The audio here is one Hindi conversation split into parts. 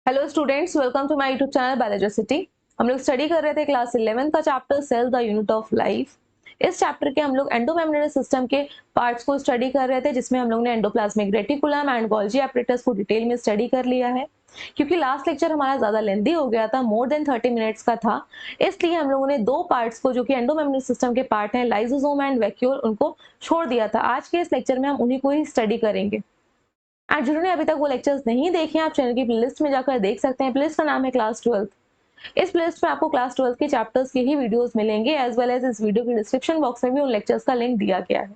Hello students, welcome to my YouTube channel Biologicity. हम लोग स्टडी कर रहे थे क्लास 11 का chapter cell the unit of life. इस चैप्टर के हम लोग एंडोमेम्ब्रेनस सिस्टम के पार्ट्स को स्टडी कर रहे थे, जिसमें हम लोग ने endoplasmic reticulum and Golgi apparatus को डिटेल में स्टडी कर लिया है। क्योंकि लास्ट लेक्चर हमारा ज्यादा लेंथी हो गया था, मोर देन 30 मिनट्स का था, इसलिए हम लोगों ने दो पार्ट्स को जो कि एंडोमेम्ब्रेनस सिस्टम के पार्ट हैं, लाइसोसोम एंड वैक्यूल, उनको छोड़ दिया था। आज के इस लेक्चर में हम उन्हीं को ही स्टडी करेंगे। एंड जिन्होंने अभी तक वो लेक्चर्स नहीं देखे, आप चैनल की प्लेलिस्ट में जाकर देख सकते हैं। प्लेलिस्ट का नाम है क्लास 12। इस प्लेलिस्ट में आपको क्लास 12 के चैप्टर्स के ही वीडियोस मिलेंगे, एज वेल एज इस वीडियो की डिस्क्रिप्शन बॉक्स में भी उन लेक्चर्स का लिंक दिया गया है।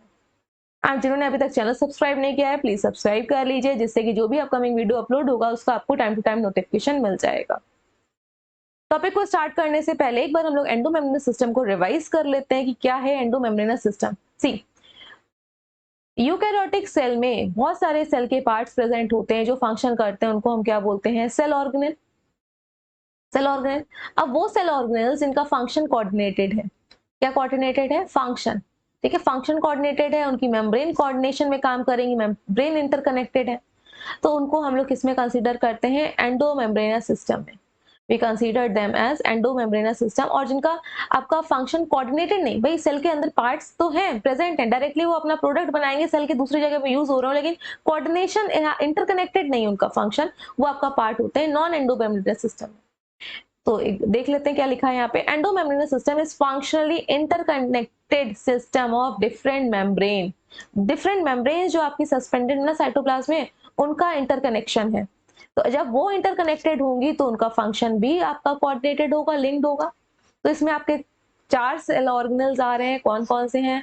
एंड जिन्होंने अभी तक चैनल सब्सक्राइब नहीं किया है, प्लीज सब्सक्राइब कर लीजिए, जिससे कि जो भी अपकमिंग वीडियो अपलोड होगा उसका आपको टाइम टू टाइम नोटिफिकेशन मिल जाएगा। टॉपिक को स्टार्ट करने से पहले एक बार हम लोग एंडोमेम्ब्रेनस सिस्टम को रिवाइज कर लेते हैं कि क्या है एंडोमेम्ब्रेनस सिस्टम। सी, यूकैरियोटिक सेल में बहुत सारे सेल के पार्ट्स प्रेजेंट होते हैं जो फंक्शन करते हैं, उनको हम क्या बोलते हैं? Cell organelle. Cell organelle. अब वो सेल ऑर्गेनेल्स जिनका फंक्शन कोऑर्डिनेटेड है, क्या कोऑर्डिनेटेड है? फंक्शन। ठीक है, फंक्शन कोऑर्डिनेटेड है, उनकी मेम्ब्रेन कोऑर्डिनेशन में काम करेंगी, मेम्ब्रेन इंटरकनेक्टेड है, तो उनको हम लोग किसमें कंसीडर करते हैं? एंडोमेम्ब्रेनस सिस्टम में। We consider them as endomembranes system. और जिनका आपका फंक्शन कोऑर्डिनेटेड नहीं, भाई सेल के अंदर पार्ट्स तो हैं, प्रेजेंट हैं, डायरेक्टली वो अपना प्रोडक्ट बनाएंगे, सेल के दूसरी जगह पे यूज हो रहा हो, लेकिन कोऑर्डिनेशन इंटरकनेक्टेड नहीं उनका फंक्शन, वो आपका पार्ट होते हैं नॉन एंडोमेम्ब्रेनस सिस्टम। तो देख लेते हैं क्या लिखा है यहाँ पे। Endomembranes system is functionally interconnected system of different membrane. Different membrane जो आपकी सस्पेंडेड ना साइटोप्लाज्म में, उनका इंटरकनेक्शन है। तो जब वो इंटरकनेक्टेड होंगी तो उनका फंक्शन भी आपका कोऑर्डिनेटेड होगा, लिंक्ड होगा। तो इसमें आपके 4 सेल ऑर्गेनल्स आ रहे हैं, कौन कौन से हैं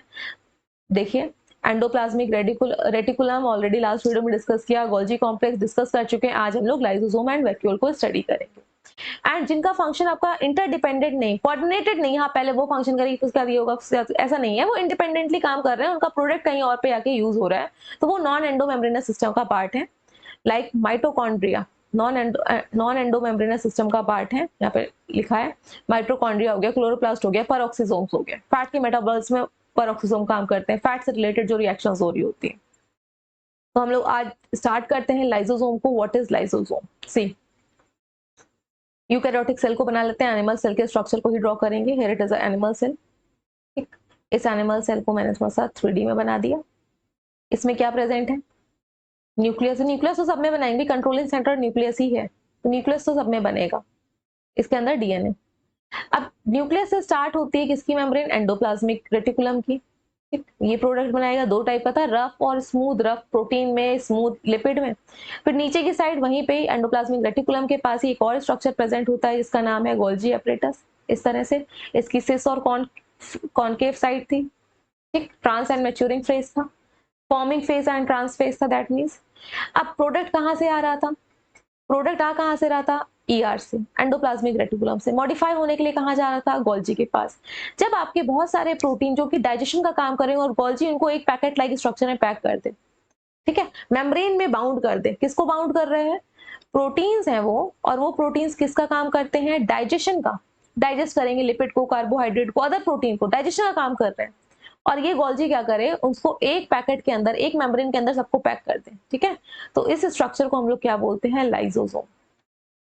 देखिए। Endoplasmic reticulum already last video में डिस्कस किया, गोल्जी कॉम्प्लेक्स डिस्कस कर चुके हैं। आज हम लोग लाइसोसोम एंड वैक्यूल को स्टडी करेंगे। एंड जिनका फंक्शन आपका इंटरडिपेंडेंट नहीं, कोऑर्डिनेटेड नहीं, हाँ पहले वो फंक्शन करेगी फिर उसके बाद ये होगा, ऐसा नहीं है, वो इंडिपेंडेंटली काम कर रहे हैं, उनका प्रोडक्ट कहीं और पे आके यूज हो रहा है, तो वो नॉन एंडोमेम्ब्रेनस सिस्टम का पार्ट है। Like mitochondria non endomembranes system का पार्ट है। यहाँ पे लिखा है माइटोकॉन्ड्रिया हो गया, क्लोरोप्लास्ट हो गया, पेरोक्सिसोम्स हो गया। फैट के मेटाबॉलिज्म में पेरोक्सिसोम काम करते हैं, फैट से रिलेटेड जो रिएक्शंस हो रही होती है। तो हम लोग आज स्टार्ट करते हैं लाइसोसोम को। What is lysosome? See, eukaryotic cell को बना लेते हैं, एनिमल सेल के स्ट्रक्चर को ही ड्रॉ करेंगे। Here it is a animal cell. इस एनिमल सेल को मैंने थोड़ा सा 3D में बना दिया। इसमें क्या प्रेजेंट है? न्यूक्लियस। न्यूक्लियस तो सब में बनाएंगे, कंट्रोलिंग सेंटर न्यूक्लियस ही है, तो न्यूक्लियस तो सब में बनेगा। इसके अंदर डीएनए। अब न्यूक्लियस से स्टार्ट होती है किसकी मेम्ब्रेन? एंडोप्लाज्मिक रेटिकुलम की। ये प्रोडक्ट बनाएगा, दो टाइप का था, रफ और स्मूथ। रफ प्रोटीन में, स्मूथ लिपिड में। फिर नीचे की साइड वहीं पे एंडोप्लाज्मिक रेटिकुलम के पास ही एक और स्ट्रक्चर प्रेजेंट होता है, जिसका नाम है गोल्जी एपरेटस। इस तरह से इसकी सिस और कॉनकेव साइड थी। ठीक, ट्रांस एंड मैच्योरिंग फेज था, forming phase and trans phase था, दैट मींस। अब प्रोडक्ट कहां से आ रहा था? प्रोडक्ट आ कहां से रहा था? ईआर से, एंडोप्लाज्मिक रेटिकुलम से। मॉडिफाई होने के लिए कहां जा रहा था? गोल्जी के पास। जब आपके बहुत सारे प्रोटीन जो कि डाइजेशन का काम करें और गोल्जी उनको एक पैकेट लाइक स्ट्रक्चर में पैक कर दे, ठीक है, मेम्ब्रेन में बाउंड कर दे। किसको बाउंड कर रहे हैं? प्रोटीन्स हैं वो, और वो प्रोटीन्स किसका काम करते हैं? डाइजेशन का। डाइजेस्ट करेंगे लिपिड को, कार्बोहाइड्रेट को, अदर प्रोटीन को, डाइजेशन का काम कर रहे हैं। और ये गोल्जी क्या करे? उसको एक पैकेट के अंदर, एक मेम्ब्रेन के अंदर सबको पैक कर दे। ठीक है, तो इस स्ट्रक्चर को हम लोग क्या बोलते हैं? लाइसोसोम।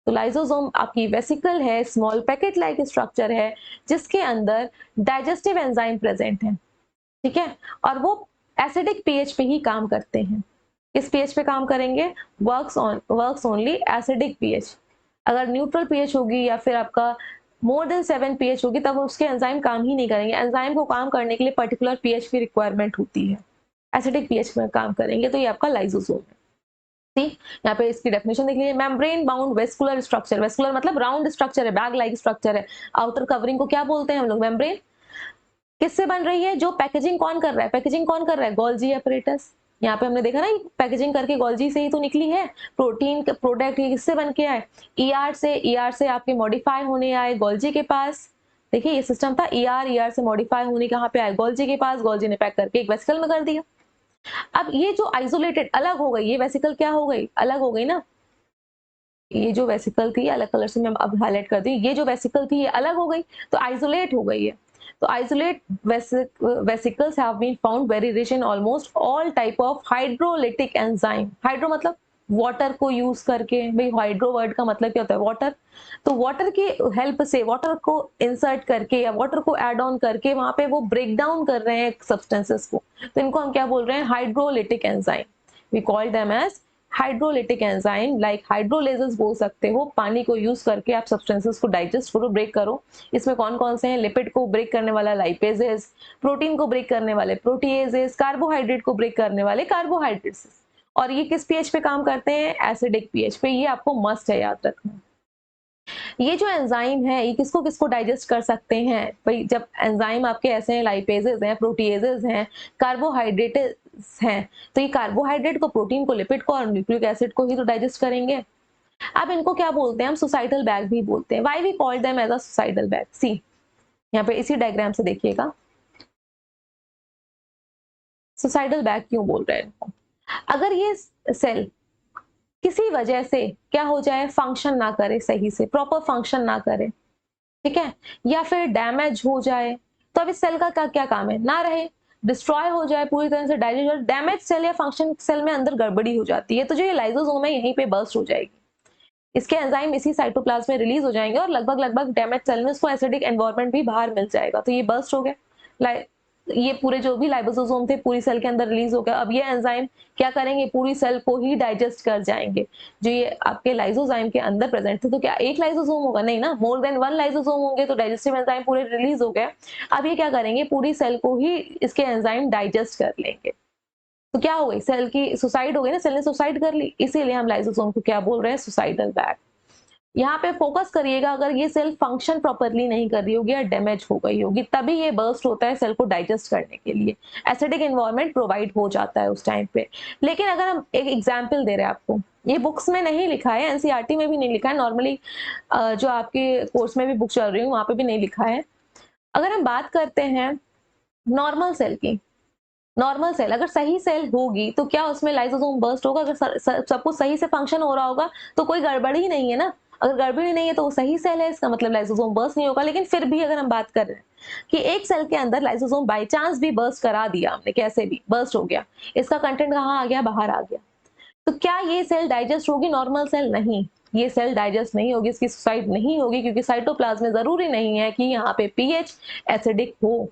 तो लाइसोसोम आपकी वेसिकल है, स्मॉल पैकेट लाइक स्ट्रक्चर है, जिसके अंदर डाइजेस्टिव एंजाइम प्रेजेंट है। ठीक है, और वो एसिडिक पीएच पे ही काम करते हैं। किस पीएच पे काम करेंगे? Works only acidic pH. अगर न्यूट्रल पीएच होगी या फिर आपका मोर देन 7 पीएच होगी, तब उसके एंजाइम काम ही नहीं करेंगे। एंजाइम को काम करने के लिए पर्टिकुलर पीएच की रिक्वायरमेंट होती है। एसिडिक पीएच में काम करेंगे, तो ये आपका लाइसोसोम है। यहाँ पे इसकी डेफिनेशन देख लीजिए। Membrane bound vascular structure. Vascular मतलब राउंड स्ट्रक्चर है, बैग लाइक स्ट्रक्चर है। आउटर कवरिंग को क्या बोलते हैं हम लोग? मेम्ब्रेन। किससे बन रही है? जो पैकेजिंग कौन कर रहा है? पैकेजिंग कौन कर रहा है? Golgi apparatus. यहाँ पे हमने देखा ना, पैकेजिंग करके गोल्जी से ही तो निकली है। प्रोटीन प्रोडक्ट किससे बन के आए? ईआर से। ईआर से आपके मॉडिफाई होने आए गोल्जी के पास। देखिए ये सिस्टम था, ईआर से मॉडिफाई होने कहाँ पे आए? गोल्जी के पास। गोल्जी ने पैक करके एक वेसिकल में कर दिया। अब ये जो आइसोलेटेड अलग हो गई, ये वेसिकल क्या हो गई? अलग हो गई ना। ये जो वेसिकल थी, अलग कलर से मैं अब हाईलाइट कर दी, ये जो वेसिकल थी ये अलग हो गई, तो आइसोलेट हो गई है। तो isolate vesicles have been found very rich in almost all type of hydrolytic enzyme. Hydro मतलब वाटर को यूज करके, भाई हाइड्रो वर्ड का मतलब क्या होता है, वाटर। तो वाटर की हेल्प से, वाटर को इंसर्ट करके या वाटर को ऐड ऑन करके वहां पे वो ब्रेक डाउन कर रहे हैं सब्सटेंसेस को, तो इनको हम क्या बोल रहे हैं, hydrolytic enzyme. We call them as hydrolytic enzyme. Like hydrolases बोल सकते हो, पानी को यूज करके आप सब्सटेंसेस को डाइजेस्ट करो, ब्रेक करो। इसमें कौन कौन से हैं, लिपिड को ब्रेक करने वाला लाइपेजेस, प्रोटीन को ब्रेक करने वाले प्रोटीएजेस, कार्बोहाइड्रेट को ब्रेक करने वाले कार्बोहाइड्रेट्स। और ये किस पीएच पे काम करते हैं, एसिडिक पीएच पे। ये आपको मस्ट है याद रखना। ये जो एंजाइम है ये किसको किसको डाइजेस्ट कर सकते हैं, भाई जब एंजाइम आपके ऐसे हैं, लाइपेजेस हैं, प्रोटीएजेस हैं, कार्बोहाइड्रेट्स हैं, तो ये कार्बोहाइड्रेट को, प्रोटीन को, लिपिड को और न्यूक्लिक एसिड को ही तो डाइजेस्ट करेंगे। अब इनको क्या बोलते हैं हम, सुसाइडल बैग भी बोलते हैं। Why we call them as a suicidal bag, see यहाँ पे इसी डायग्राम से देखिएगा, सुसाइडल बैग क्यों बोल रहे हैं। अगर ये सेल किसी वजह से क्या हो जाए, फंक्शन ना करे सही से, प्रॉपर फंक्शन ना करे, ठीक है, या फिर डैमेज हो जाए, तो अब इस सेल का क्या काम है, ना रहे, डिस्ट्रॉय हो जाए, पूरी तरह से डाइजेस्ट हो जाए। डैमेज सेल या फंक्शन सेल में अंदर गड़बड़ी हो जाती है, तो जो ये लाइसोसोम है यहीं पे बर्स्ट हो जाएगी, इसके एंजाइम इसी साइटोप्लाज्म में रिलीज हो जाएंगे और लगभग लगभग डैमेज सेल में उसको एसिडिक एनवायरनमेंट भी बाहर मिल जाएगा, तो ये बर्स्ट हो गया। ये पूरे जो भी लाइसोसोम थे पूरी सेल के अंदर रिलीज हो गया। अब ये एंजाइम क्या करेंगे, पूरी सेल को ही डाइजेस्ट कर जाएंगे। जो ये आपके लाइसोजाइम के अंदर प्रेजेंट थे, तो क्या एक लाइसोसोम होगा, नहीं ना, मोर देन वन लाइसोसोम होंगे, तो डाइजेस्टिव एंजाइम पूरे रिलीज हो गए। अब ये क्या करेंगे, पूरी सेल को ही इसके एंजाइम डाइजेस्ट कर लेंगे। तो क्या हो गई, सेल की सुसाइड हो गई ना, सेल ने सुसाइड कर ली, इसीलिए हम लाइसोसोम को क्या बोल रहे हैं, सुसाइडल बैग। यहाँ पे फोकस करिएगा, अगर ये सेल फंक्शन प्रॉपरली नहीं कर रही होगी या डैमेज हो गई होगी, तभी ये बर्स्ट होता है सेल को डाइजेस्ट करने के लिए, एसिडिक एनवायरनमेंट प्रोवाइड हो जाता है उस टाइम पे। लेकिन अगर हम एक एग्जांपल दे रहे हैं आपको, ये बुक्स में नहीं लिखा है, एनसीईआरटी में भी नहीं लिखा है, नॉर्मली जो आपके कोर्स में भी बुक चल रही है वहां पे भी नहीं लिखा है। अगर हम बात करते हैं नॉर्मल सेल की, नॉर्मल सेल अगर सही सेल होगी तो क्या उसमें लाइसोसोम बर्स्ट होगा, अगर सब कुछ सही से फंक्शन हो रहा होगा तो कोई गड़बड़ ही नहीं है ना। अगर गड़बड़ ही नहीं है तो वो सही सेल है, इसका मतलब लाइसोसोम बर्स्ट नहीं होगा। लेकिन फिर भी अगर हम बात कर रहे हैं कि एक सेल के अंदर लाइसोसोम बाय चांस भी बर्स्ट करा दिया हमने, कैसे भी बर्स्ट हो गया, इसका कंटेंट कहाँ आ गया, बाहर आ गया, तो क्या ये सेल डाइजेस्ट होगी, नॉर्मल सेल नहीं, ये सेल डाइजेस्ट नहीं होगी, इसकी सुसाइड नहीं होगी, क्योंकि साइटोप्लाज्म में जरूरी नहीं है कि यहाँ पे पीएच एसिडिक हो,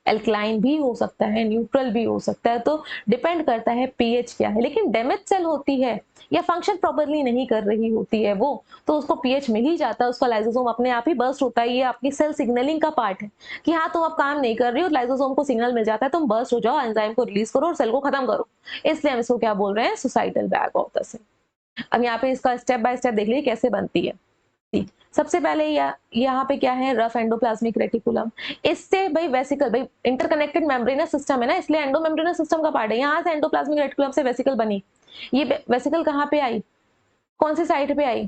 एल्कलाइन भी हो सकता है, न्यूट्रल भी हो सकता है, तो डिपेंड करता है पीएच क्या है। लेकिन डैमेज सेल होती है या फंक्शन प्रॉपरली नहीं कर रही होती है वो, तो उसको पीएच मिल ही जाता है, उसका लाइसोसोम अपने आप ही बर्स्ट होता है। ये आपकी सेल सिग्नलिंग का पार्ट है कि हाँ तुम अब काम नहीं कर रही हो, लाइसोसोम को सिग्नल मिल जाता है, तुम बर्स्ट हो जाओ, एंजाइम को रिलीज करो और सेल को खत्म करो। इसलिए हम इसको क्या बोल रहे हैं, suicidal bag of the cell. अब यहाँ पे इसका स्टेप बाय स्टेप देख लीजिए कैसे बनती है। सबसे पहले यहाँ पे क्या है, रफ एंडोप्लाज्मिक रेटिकुलम। इससे भाई वेसिकल, भाई इंटरकनेक्टेड मेम्ब्रेनस सिस्टम है ना, इसलिए एंडोमेम्ब्रेनस सिस्टम का पार्ट है। यहाँ से एंडोप्लाज्मिक रेटिकुलम से वेसिकल बनी। ये वेसिकल कहाँ पे आई, कौन सी साइड पे आई,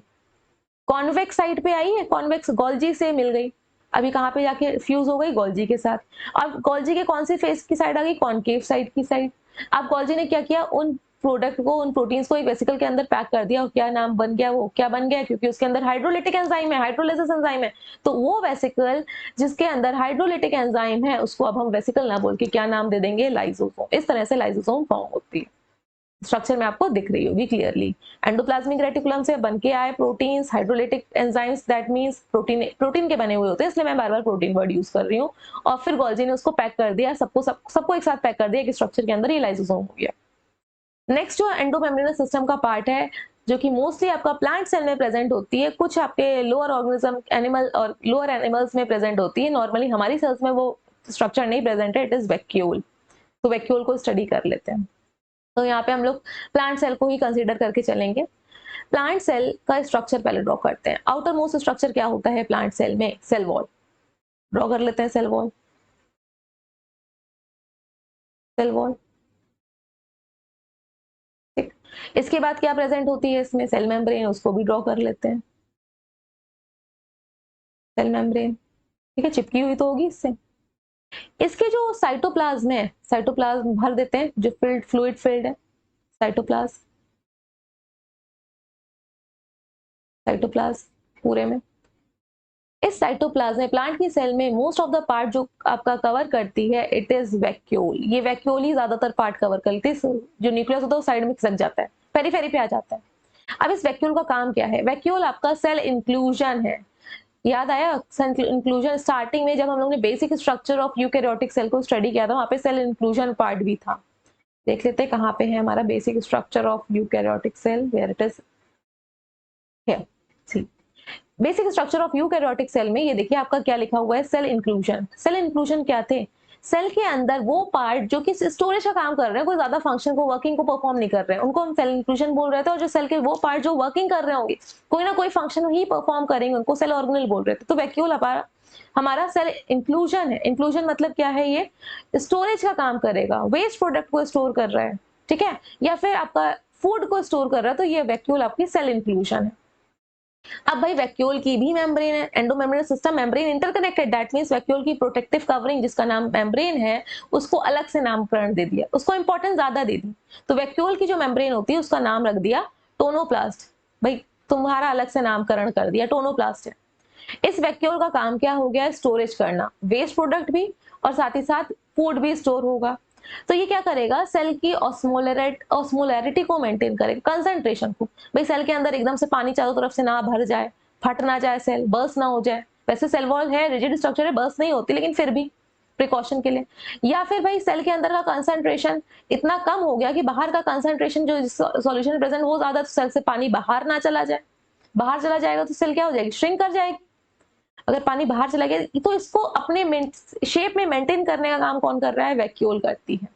कॉन्वेक्स साइड पे आई है, कॉन्वेक्स गोल्जी से मिल गई, अभी कहाँ पे जाके फ्यूज हो गई, गोल्जी के साथ। अब गोल्जी के कौन से फेस की साइड आ गई, कॉन्केव साइड की साइड। अब गोल्जी ने क्या किया, उन प्रोडक्ट को, उन प्रोटीन्स को एक वेसिकल के अंदर पैक कर दिया, और क्या नाम बन गया, वो क्या बन गया, क्योंकि उसके अंदर हाइड्रोलिटिक एंजाइम है, हाइड्रोलिसिस एंजाइम है, तो वो वेसिकल जिसके अंदर हाइड्रोलिटिक एंजाइम है उसको अब हम वेसिकल ना बोल के क्या नाम दे देंगे, लाइसोसोम। इस तरह से लाइसोसोम फॉर्म होती है। स्ट्रक्चर में आपको दिख रही होगी क्लियरली। एंडोप्लाज्मिक रेटिकुलम से बन के आए proteins, hydrolytic enzymes, that means protein, protein के बने हुए होते हैं, इसलिए मैं बार बार प्रोटीन वर्ड यूज कर रही हूँ। और फिर गोल्जी ने उसको पैक कर दिया, सबको एक साथ पैक कर दिया कि स्ट्रक्चर के अंदर ये लाइसोसोम हो गया। नेक्स्ट जो एंडोमेम्ब्रेनस सिस्टम का पार्ट है, जो कि मोस्टली आपका प्लांट सेल में प्रेजेंट होती है, कुछ आपके लोअर ऑर्गेनिज्म एनिमल और लोअर एनिमल्स में प्रेजेंट होती है, नॉर्मली हमारी सेल्स में वो स्ट्रक्चर नहीं प्रेजेंट है, इट इज वैक्यूल। तो वैक्यूल को स्टडी कर लेते हैं। तो यहाँ पे हम लोग प्लांट सेल को ही कंसीडर करके चलेंगे। प्लांट सेल का स्ट्रक्चर पहले ड्रॉ करते हैं। आउटर मोस्ट स्ट्रक्चर क्या होता है प्लांट सेल में, सेल वॉल। ड्रॉ कर लेते हैं सेल वॉल, सेल वॉल, ठीक। इसके बाद क्या प्रेजेंट होती है इसमें, सेल मेम्ब्रेन, उसको भी ड्रॉ कर लेते हैं, सेल मेम्ब्रेन, ठीक है, चिपकी हुई तो होगी इससे। इसके जो साइटोप्लाज्म है, साइटोप्लाज्म भर देते हैं, जो फिल्ड, फ्लूइड फिल्ड है, साइटोप्लाज्म, साइटोप्लाज्म पूरे में। इस साइटोप्लाज्म में, प्लांट की सेल में मोस्ट ऑफ द पार्ट जो आपका कवर करती है इट इज वैक्यूल। ये वैक्यूल ही ज्यादातर पार्ट कवर करती है। जो न्यूक्लियस होता है वो साइड में खिसक जाता है, पेरीफेरी पे आ जाता है। अब इस वैक्यूल का काम क्या है? वैक्यूल आपका सेल इंक्लूजन है। याद आया सेल इंक्लूजन? स्टार्टिंग में जब हम लोग ने basic structure of eukaryotic cell को स्टडी किया था, वहां पे सेल इंक्लूजन पार्ट भी था। देख लेते हैं कहाँ पे है हमारा basic structure of eukaryotic cell, where it is here. See basic structure of eukaryotic cell में ये देखिए आपका क्या लिखा हुआ है, सेल इंक्लूजन। सेल इंक्लूजन क्या थे? सेल के अंदर वो पार्ट जो कि स्टोरेज का काम कर रहे हैं, कोई ज्यादा फंक्शन को, वर्किंग को परफॉर्म नहीं कर रहे हैं, उनको हम सेल इंक्लूजन बोल रहे थे। और जो सेल के वो पार्ट जो वर्किंग कर रहे होंगे, कोई ना कोई फंक्शन ही परफॉर्म करेंगे, उनको सेल ऑर्गेनेल बोल रहे थे। तो वैक्यूल हमारा सेल इंक्लूजन है। इंक्लूजन मतलब क्या है? ये स्टोरेज का काम करेगा, वेस्ट प्रोडक्ट को स्टोर कर रहा है, ठीक है, या फिर आपका फूड को स्टोर कर रहा है, तो ये वैक्यूल आपकी सेल इंक्लूजन है। अब भाई वैक्यूल की भी मेम्ब्रेन है, endomembrane system, membrane interconnected, that means vacuole की प्रोटेक्टिव कवरिंग जिसका नाम मेम्ब्रेन है, उसको अलग से नामकरण दे दिया, उसको इंपॉर्टेंस ज्यादा दे दी। तो वैक्यूल की जो मेम्ब्रेन होती है उसका नाम रख दिया टोनोप्लास्ट। भाई तुम्हारा अलग से नामकरण कर दिया, टोनोप्लास्ट है। इस वैक्यूल का काम क्या हो गया? स्टोरेज करना, वेस्ट प्रोडक्ट भी और साथ ही साथ फूड भी स्टोर होगा। तो ये क्या करेगा? सेल की ऑस्मोलैरिटी को मेंटेन करेगा, कंसंट्रेशन को। भाई सेल के अंदर एकदम से पानी चारों तरफ से ना भर जाए, फट ना जाए सेल, बर्स्ट ना हो जाए। वैसे सेल वॉल है, रिजिड स्ट्रक्चर है, बर्स्ट नहीं होती, लेकिन फिर भी प्रिकॉशन के लिए। या फिर भाई सेल के अंदर का कंसंट्रेशन इतना कम हो गया कि बाहर का कंसंट्रेशन जो सॉल्यूशन में प्रेजेंट वो ज्यादा, तो सेल से पानी बाहर ना चला जाए। बाहर चला जाएगा तो सेल क्या हो जाएगी? श्रिंक कर जाएगी। अगर पानी बाहर चला गया तो इसको अपने शेप में मेंटेन करने का काम कौन कर रहा है? वैक्यूल करती है।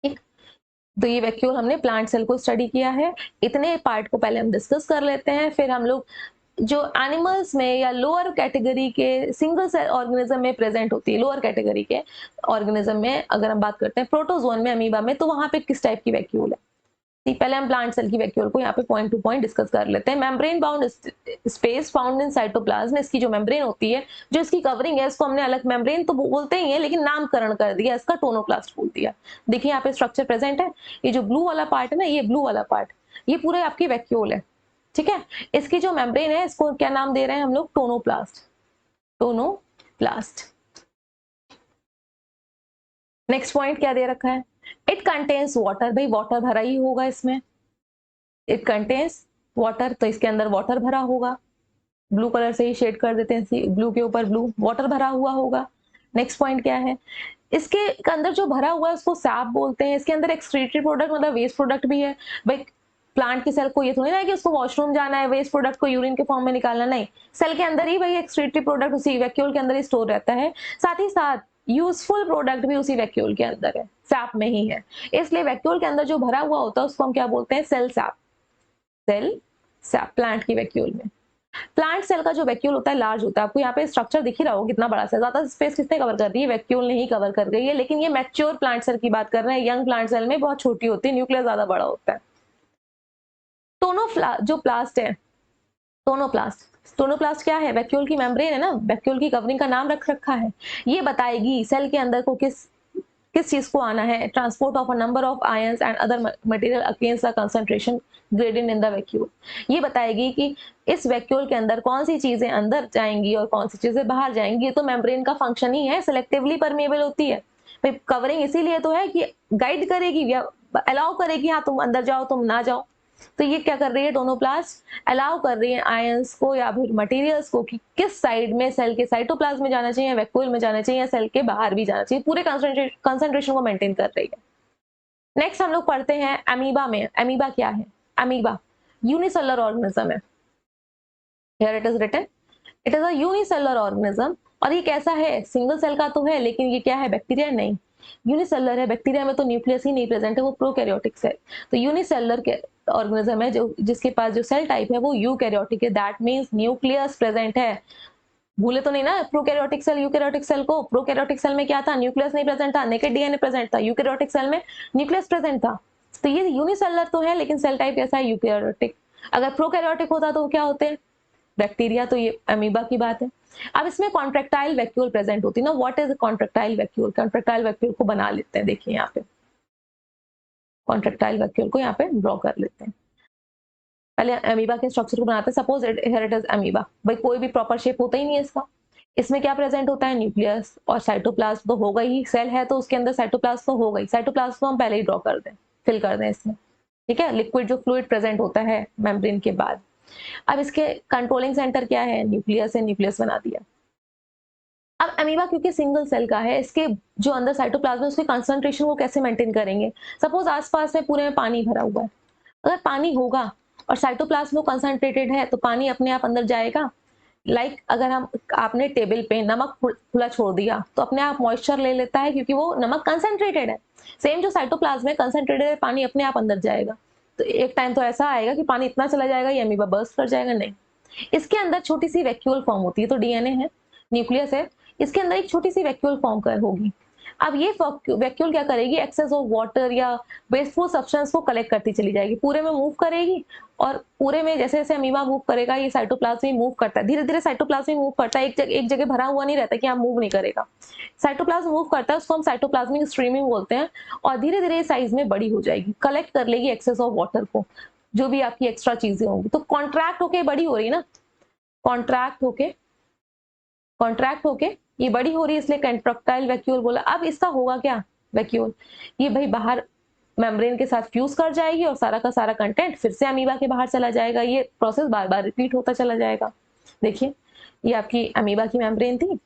ठीक, तो ये वैक्यूल हमने प्लांट सेल को स्टडी किया है। इतने पार्ट को पहले हम डिस्कस कर लेते हैं, फिर हम लोग जो एनिमल्स में या लोअर कैटेगरी के सिंगल सेल ऑर्गेनिज्म में प्रेजेंट होती है, लोअर कैटेगरी के ऑर्गेनिज्म में अगर हम बात करते हैं, प्रोटोजोन में, अमीबा में, तो वहां पे किस टाइप की वैक्यूल है। पहले हम प्लांट सेल की वैक्यूल को यहाँ पे पॉइंट टू पॉइंट डिस्कस कर लेते हैं। Membrane bound space found in cytoplasm, इसकी जो मेम्ब्रेन होती है, जो इसकी कवरिंग है, इसको हमने अलग मेम्ब्रेन तो बोलते ही है, लेकिन नामकरण कर दिया, इसका टोनोप्लास्ट बोल दिया। देखिए यहाँ पे स्ट्रक्चर प्रेजेंट है। ये जो ब्लू वाला पार्ट है ना, ये ब्लू वाला पार्ट, ये पूरे आपकी वैक्यूल है, ठीक है। इसकी जो मेम्ब्रेन है, इसको क्या नाम दे रहे हैं हम लोग? टोनोप्लास्ट। टोनोप्लास्ट। नेक्स्ट पॉइंट क्या दे रखा है? It contains water. भाई वाटर भरा ही होगा इसमें, इट कंटेन्स वाटर, तो इसके अंदर वाटर भरा होगा। ब्लू कलर से ही शेड कर देते हैं, ब्लू के ऊपर ब्लू, वाटर भरा हुआ होगा। नेक्स्ट पॉइंट क्या है? इसके अंदर जो भरा हुआ है उसको सैप बोलते हैं। इसके अंदर एक्सक्रीटरी प्रोडक्ट मतलब वेस्ट प्रोडक्ट भी है। भाई प्लांट की सेल को ये थोड़ी ना है कि उसको वॉशरूम जाना है, वेस्ट प्रोडक्ट को यूरिन के फॉर्म में निकालना, नहीं, सेल के अंदर ही भाई एक्सक्रीटरी प्रोडक्ट उसी वैक्यूल के अंदर ही स्टोर रहता है। साथ ही साथ यूजफुल प्रोडक्ट भी उसी वैक्यूल के अंदर है, सैप में ही है। इसलिए वैक्यूल के अंदर जो भरा हुआ होता है उसको हम क्या बोलते हैं? Cell sap. Cell sap plant की वैक्यूल में। प्लांट सेल का जो वैक्यूल होता है लार्ज होता है। आपको यहाँ पे स्ट्रक्चर दिख ही रहा होगा कितना बड़ा सा। ज्यादा स्पेस किसने कवर कर रही है? वैक्यूल ने ही कवर कर रही है। लेकिन ये मैच्योर प्लांट सेल की बात कर रहे हैं। यंग प्लांट सेल में बहुत छोटी होती है, न्यूक्लियस ज्यादा बड़ा होता है। जो प्लास्ट है, टोनोप्लास्ट क्या है? वैक्यूल की मेम्ब्रेन है ना, वैक्यूल की कवरिंग का नाम रख रखा है। ये बताएगी सेल के अंदर को किस चीज को आना है। Transport of a number of ions and other material against the concentration gradient in the vacuole. ये बताएगी कि इस वैक्यूल के अंदर कौन सी चीजें अंदर जाएंगी और कौन सी चीजें बाहर जाएंगी। ये तो मेम्ब्रेन का फंक्शन ही है, सिलेक्टिवली परमेबल होती है। कवरिंग इसीलिए तो है कि गाइड करेगी या अलाउ करेगी, हाँ तुम अंदर जाओ तुम ना जाओ। तो ये क्या कर रही है? टोनोप्लास्ट अलाउ कर रही है आयंस को या फिर मटेरियल्स को कि किस साइड में सेल के साइटोप्लाज्म में जाना चाहिए, वैक्यूल में जाना चाहिए, या सेल के बाहर भी जाना चाहिए। पूरे कंसंट्रेशन को मेंटेन कर रही है। नेक्स्ट हम लोग पढ़ते हैं अमीबा में। अमीबा क्या है? अमीबा यूनिसेलुलर ऑर्गेनिज्म है। Here it is written, it is a unicellular organism. और ये कैसा है? सिंगल सेल का तो है, लेकिन ये क्या है? बैक्टीरिया नहीं, यूनिसेलुलर है। बैक्टीरिया में तो न्यूक्लियस ही नहीं प्रेजेंट है, वो प्रोकैरियोटिक सेल। तो यूनिसेलुलर के ऑर्गेनिज्म है जो जिसके पास जो सेल टाइप है वो यूकैरियोटिक है। दैट मींस न्यूक्लियस प्रेजेंट है। भूले तो नहीं ना प्रोकैरियोटिक सेल यूकैरियोटिक सेल को? प्रोकैरियोटिक सेल में क्या था? न्यूक्लियस नहीं प्रेजेंट था, नेकेड डीएनए प्रेजेंट था। यूकैरियोटिक सेल में न्यूक्लियस प्रेजेंट था। तो ये यूनिसेलुलर तो है, लेकिन सेल टाइप कैसा है? यूकैरियोटिक। अगर प्रोकैरियोटिक होता तो क्या होते? बैक्टीरिया। तो ये अमीबा की बात है। अब इसमें कॉन्ट्रेक्टाइल वैक्यूल प्रेजेंट होती है ना। What is contractile vacuole? Contractile vacuole को बना लेते हैं, देखिए यहाँ पे कॉन्ट्रेक्टाइल वैक्यूल को यहाँ पे ड्रॉ कर लेते हैं। पहले अमीबा के स्ट्रक्चर को बनाते हैं। Suppose here it is amoeba, भाई कोई भी प्रॉपर शेप होता ही नहीं है इसका। इसमें क्या प्रेजेंट होता है, न्यूक्लियस और साइटोप्लाज्म तो होगा ही, सेल है तो उसके अंदर साइटोप्लाज्म तो होगा ही। साइटोप्लाज्म को हम पहले ही ड्रॉ कर दें, फिल कर दें इसमें, ठीक है, लिक्विड जो फ्लूइड प्रेजेंट होता है मेम्ब्रेन के बाद। अब इसके कंट्रोलिंग सेंटर क्या है, न्यूक्लियस है, न्यूक्लियस बना दिया। अब अमीबा क्योंकि सिंगल सेल का है, इसके जो अंदर साइटोप्लाज्म है उसके कंसंट्रेशन को कैसे मेंटेन करेंगे। सपोज आसपास में पूरे में पानी भरा हुआ है, अगर पानी होगा और साइटोप्लाज्म कंसंट्रेटेड है तो पानी अपने आप अंदर जाएगा। अगर हम आपने टेबल पे नमक खुला छोड़ दिया तो अपने आप मॉइस्चर ले लेता है क्योंकि वो नमक कंसंट्रेटेड है। सेम जो साइटोप्लाज्म है कंसंट्रेटेड है, पानी अपने आप अंदर जाएगा। तो एक टाइम तो ऐसा आएगा कि पानी इतना चला जाएगा ये अमीबा बर्स्ट कर जाएगा, नहीं। इसके अंदर छोटी सी वैक्यूल फॉर्म होती है, तो डीएनए है, न्यूक्लियस है, इसके अंदर एक छोटी सी वैक्यूल फॉर्म कर होगी। अब ये वैक्यूल क्या करेगी, एक्सेस ऑफ वाटर या वेस्टफुल सब्सटेंस को कलेक्ट करती चली जाएगी, पूरे में मूव करेगी। और पूरे में जैसे जैसे अमीबा मूव करेगा ये साइटोप्लाज्म मूव करता है, धीरे धीरे साइटोप्लाज्म मूव करता है, एक जगह भरा हुआ नहीं रहता कि आप मूव नहीं करेगा। साइटोप्लाज्म मूव करता है, उसको हम साइटोप्लाज्मिक स्ट्रीमिंग बोलते हैं। और धीरे धीरे साइज में बड़ी हो जाएगी, कलेक्ट कर लेगी एक्सेस ऑफ वाटर को, जो भी आपकी एक्स्ट्रा चीजें होंगी। तो कॉन्ट्रैक्ट होके बड़ी हो रही है ना, कॉन्ट्रैक्ट होके ये बड़ी हो रही है, इसलिए कंट्रक्टाइल वैक्यूल बोला। अब इसका होगा क्या, वैक्यूल ये भाई बाहर मेम्ब्रेन के साथ फ्यूज कर जाएगी और सारा का सारा कंटेंट फिर से अमीबा के बाहर चला जाएगा। ये प्रोसेस बार बार रिपीट होता चला जाएगा। देखिए ये आपकी अमीबा की मेम्ब्रेन थी,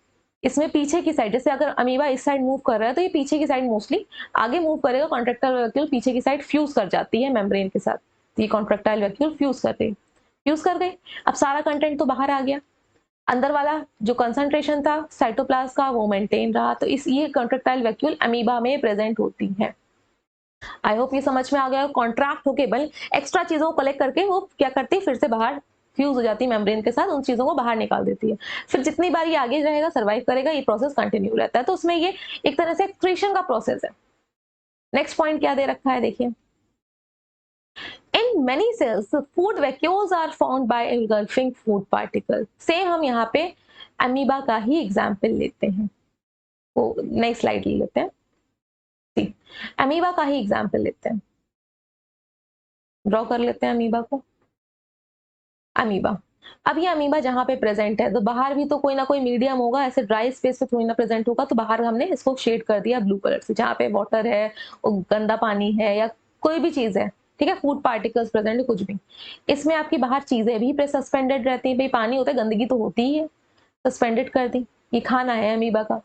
इसमें पीछे की साइड, जैसे अगर अमीबा इस साइड मूव कर रहा है तो ये पीछे की साइड मोस्टली आगे मूव करेगा, कॉन्ट्रैक्टाइल वैक्यूल पीछे की साइड फ्यूज कर जाती है मेम्ब्रेन के साथ। तो ये कॉन्ट्रैक्टाइल वैक्यूल फ्यूज कर गई। अब सारा कंटेंट तो बाहर आ गया, अंदर वाला जो कंसंट्रेशन था साइटोप्लाज्म का वो मेंटेन रहा। तो इस ये कॉन्ट्रैक्टाइल वैक्यूल अमीबा में प्रेजेंट होती है। आई होप ये समझ में आ गया। कॉन्ट्रैक्ट होके बल एक्स्ट्रा चीजों को कलेक्ट करके वो क्या करती है, फिर से बाहर फ्यूज हो जाती है मेम्ब्रेन के साथ, उन चीजों को बाहर निकाल देती है। फिर जितनी बार ये आगे रहेगा, सर्वाइव करेगा, ये प्रोसेस कंटिन्यू रहता है। तो उसमें ये एक तरह से एक्सक्रीशन का प्रोसेस है। नेक्स्ट पॉइंट क्या दे रखा है, देखिए, In many cells, food vacuoles are formed by engulfing food particles. Same हम यहाँ पे अमीबा का ही एग्जाम्पल लेते हैं, वो नई स्लाइड ले लेते हैं। अमीबा का ही एग्जाम्पल लेते हैं, ड्रॉ कर लेते हैं अमीबा को। अमीबा, अब ये अमीबा जहां पे प्रेजेंट है तो बाहर भी तो कोई ना कोई मीडियम होगा, ऐसे ड्राई स्पेस पे थोड़ी ना प्रेजेंट होगा। तो बाहर हमने इसको शेड कर दिया ब्लू कलर से, जहाँ पे वाटर है, गंदा पानी है या कोई भी चीज है, ठीक है, फूड पार्टिकल्स प्रेजेंट है, कुछ भी। इसमें आपकी बाहर चीजें भी सस्पेंडेड रहती है, भाई पानी होता है, गंदगी तो होती ही है, सस्पेंडेड कर दी। ये खाना है अमीबा का,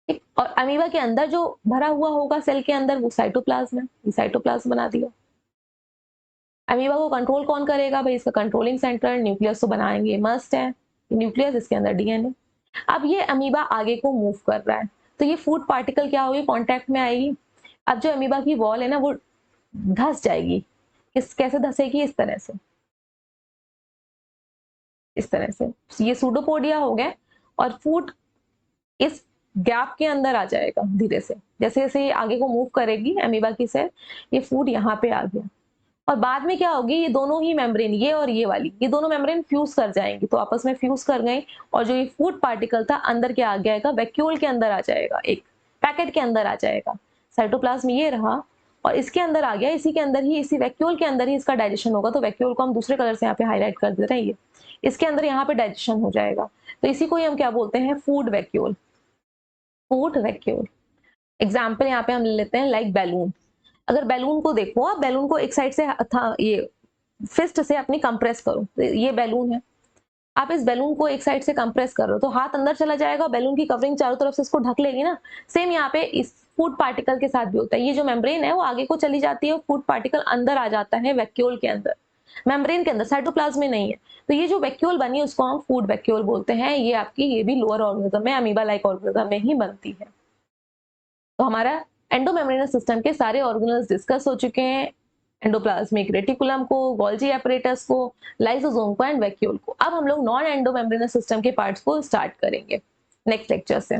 ठीक। और अमीबा के अंदर जो भरा हुआ होगा सेल के अंदर वो साइटोप्लाज्म है, ये साइटोप्लाज्म बना दिया। अमीबा को कंट्रोल कौन करेगा, भाई इसका कंट्रोलिंग सेंटर न्यूक्लियस तो बनाएंगे, मस्ट है न्यूक्लियस, इसके अंदर डीएनए। अब ये अमीबा आगे को मूव कर रहा है तो ये फूड पार्टिकल क्या होगी, कांटेक्ट में आएगी। अब जो अमीबा की वॉल है ना वो धस जाएगी। कैसे धसेगी, इस तरह से, इस तरह से। ये सूडोपोडिया हो गए और फूड इस गैप के अंदर आ जाएगा धीरे से, जैसे जैसे ये आगे को मूव करेगी अमीबा की सेल, ये फूड यहाँ पे आ गया। और बाद में क्या होगी, ये दोनों ही मेम्ब्रेन, ये और ये वाली, ये दोनों मेम्ब्रेन फ्यूज कर जाएंगी, तो आपस में फ्यूज कर गई। और जो ये फूड पार्टिकल था अंदर क्या आ जाएगा, वैक्यूल के अंदर आ जाएगा, एक पैकेट के अंदर आ जाएगा। साइटोप्लाज्म ये रहा और इसके अंदर आ गया, इसी के अंदर ही, इसी वैक्यूल के अंदर ही इसका डाइजेशन होगा। तो वैक्यूल को हम दूसरे कलर से यहाँ पे हाईलाइट कर दे रहे हैं, ये इसके अंदर यहाँ पे डाइजेशन हो जाएगा। तो इसी को ही हम क्या बोलते हैं, food vacuole, food vacuole. Example यहाँ पे हम ले लेते हैं लाइक बैलून। अगर बैलून को देखो, आप बैलून को एक साइड से था ये फिस्ट से अपनी कंप्रेस करो, ये बैलून है, आप इस बैलून को एक साइड से कंप्रेस कर रहे हो तो हाथ अंदर चला जाएगा, बैलून की कवरिंग चारों तरफ से इसको ढक लेगी ना। सेम यहाँ पे इस फूड पार्टिकल के साथ भी होता है, ये जो मेम्ब्रेन है वो आगे को चली जाती है, फूड पार्टिकल अंदर आ जाता है वैक्यूल के अंदर, मेम्ब्रेन के अंदर, साइटोप्लाज्म में नहीं है। तो ये जो वैक्यूल बनी है उसको हम फूड वैक्यूल बोलते हैं। ये आपकी, ये भी लोअर ऑर्गेनिज्म में, अमीबा लाइक ऑर्गेनिज्म में ही बनती है। तो हमारा एंडोमेम्ब्रेनस सिस्टम के सारे ऑर्गेनल्स डिस्कस हो चुके हैं, एंडोप्लाज्मिक रेटिकुलम को, गोल्जी एपरेटस को, लाइसोसोम को एंड वैक्यूल को। अब हम लोग नॉन एंडोमेम्ब्रेनस सिस्टम के पार्ट्स को स्टार्ट करेंगे नेक्स्ट लेक्चर से।